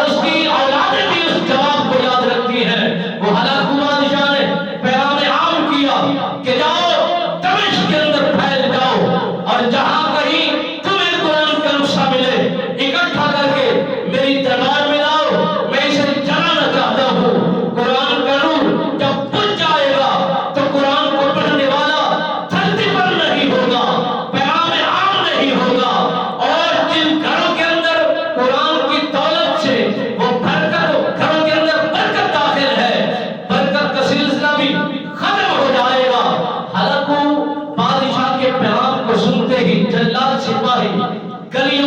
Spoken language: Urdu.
اس کی اولادیں بھی اس جواب کو یاد رکھتی ہیں۔ وہ ہلاکو بادشاہ نے پیغام عام کیا کہ جاؤ دمشق کے اندر پھیل جاؤ، اور جہاں کہیں تمہیں قرآن کا نسخہ ملے اکٹھا کر کے میری دربار میں لاؤ، میں اسے جلانا چاہتا ہوں۔ قرآن کا نور جب بجھ جائے گا تو قرآن کو پڑھنے والا دھرتی پر نہیں ہوگا، پیغام عام نہیں ہوگا، اور جن گھروں کے اندر قرآن کی دولت سے وہ برکت، گھروں کے اندر برکت داخل ہے، برکت کا سلسلہ بھی ختم ہو جائے گا۔ ہلاکو بادشاہ کے پیغام کو سنتے ہی جلاد سپاہی گلیوں